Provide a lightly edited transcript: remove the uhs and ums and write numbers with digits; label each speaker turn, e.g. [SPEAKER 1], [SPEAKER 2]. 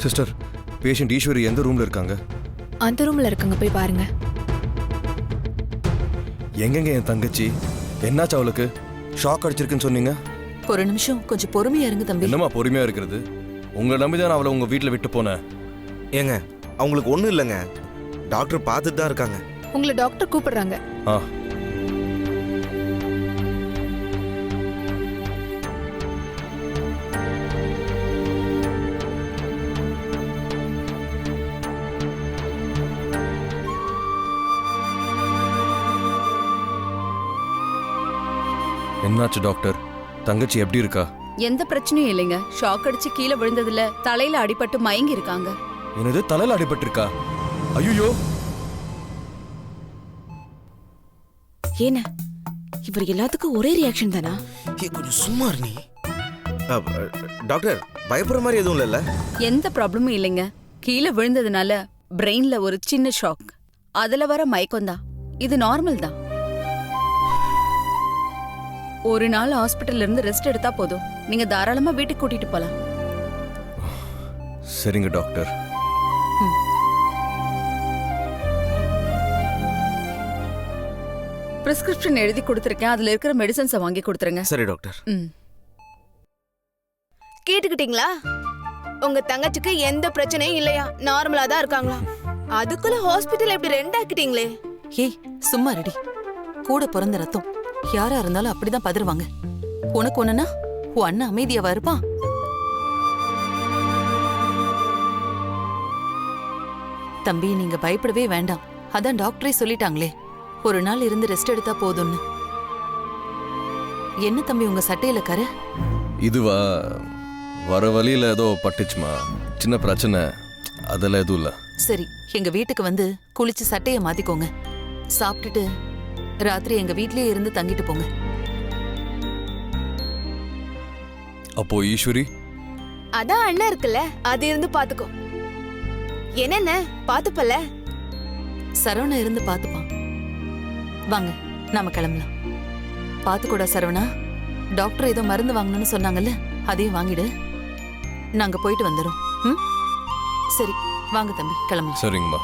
[SPEAKER 1] Sister, patient Eswari எந்த ரூம்ல இருக்காங்க?
[SPEAKER 2] அந்த ரூம்ல இருக்காங்க, போய் பாருங்க.
[SPEAKER 1] எங்கெங்க என் தங்கச்சி? என்னாச்சு அவளுக்கு? ஷாக் அடிச்சிருக்குன்னு சொன்னீங்க.
[SPEAKER 3] ஒரு நிமிஷம் கொஞ்சம் பொறுமையா இருங்க தம்பி.
[SPEAKER 1] என்னம்மா பொறுமையா இருக்கிறது? உங்களை நம்பிதான் அவளை உங்க வீட்டில் விட்டு போனேன்.
[SPEAKER 4] ஏங்க, அவங்களுக்கு ஒன்றும் இல்லைங்க. டாக்டர் பார்த்துட்டு தான் இருக்காங்க.
[SPEAKER 2] உங்களை டாக்டர் கூப்பிடுறாங்க.
[SPEAKER 1] ஆ, என்னாச்சு டாக்டர்? தங்கச்சி எப்படி இருக்கா?
[SPEAKER 5] எந்த பிரச்சனையும் இல்லைங்க. ஷாக் அடிச்சு கீழே விழுந்ததுல தலையில அடிபட்டு மயங்கி இருக்காங்க.
[SPEAKER 1] என்னது, தலையில அடிபட்டிருக்கா? ஐயோ!
[SPEAKER 3] ஏன இவர் எல்லாத்துக்கும் ஒரே ரியாக்ஷன் தானா?
[SPEAKER 4] கொஞ்சம் சும்மா நீ. டாக்டர், பயப்படுற மாதிரி எதுவும் இல்லைல்ல?
[SPEAKER 5] எந்த ப்ராப்ளமும் இல்லைங்க. கீழே விழுந்ததுனால பிரெயின்ல ஒரு சின்ன ஷாக், அதுல வர மயக்கம் தான். இது நார்மல் தான். ஒரு நாள் ஹாஸ்பிட்டல்ல இருந்து ரெஸ்ட் எடுத்தா போதும். நீங்க தாராளமா வீட்டுக்கு கூட்டிட்டு போலாம்.
[SPEAKER 1] சரிங்க டாக்டர்.
[SPEAKER 5] பிரிஸ்கிரிப்ஷன் எழுதி கொடுத்துருக்கேன். அதுல இருக்கிற மெடிசன்ஸை வாங்கி கொடுத்துருங்க.
[SPEAKER 4] சரி டாக்டர்.
[SPEAKER 2] கேட்டுக்கிட்டீங்களா? உங்க தங்கச்சிக்கு எந்த பிரச்சனையும் இல்லையா, நார்மலா தான் இருக்காங்களா? அதுக்குள்ள ஹாஸ்பிட்டல் எப்படி ரெண்டாக்கிட்டீங்களே?
[SPEAKER 3] ஏய் சும்மா ரெடி. கூட பிறந்த ரத்தம் யாரா இருந்தாலும் அப்படிதான் பதறுவாங்க. உனக்கு ஒண்ணுனா உன் அண்ணன் அமைதியாவா இருப்பான்? தம்பி, நீங்க பயப்படவே வேண்டாம். அதான் டாக்டரே சொல்லிட்டாங்களே, ஒரு நாள் இருந்து ரெஸ்ட் எடுத்தா போதும்னு. என்ன தம்பி உங்க சட்டையில கரை?
[SPEAKER 1] இதுவா, வர வழியில ஏதோ பட்டுச்சுமா, சின்ன பிரச்சனை. அதெல்லாம் எதுவும் இல்லை.
[SPEAKER 3] சரி, எங்க வீட்டுக்கு வந்து குளிச்சு சட்டைய மாத்திக்கோங்க. சாப்பிட்டுட்டு ராத்திரி எங்க வீட்லயே இருந்து தங்கிட்டு போங்க.
[SPEAKER 1] அப்போ ஈஸ்வரி?
[SPEAKER 2] அதான் அண்ணன் இருக்குல்ல, அது இருந்து பாத்துக்கோ. என்னென்ன பாத்துப்பல?
[SPEAKER 3] சரவணா இருந்து பாத்துப்பான். வாங்க நாம கிளம்பலாம். பாத்துக்கூடா சரவணா, டாக்டர் ஏதோ மருந்து வாங்கணும்னு சொன்னாங்கல்ல, அதையும் வாங்கிடு. நாங்க போயிட்டு வந்துடும். சரி வாங்க தம்பி, கிளம்பலாம்.
[SPEAKER 1] சரிங்கம்மா.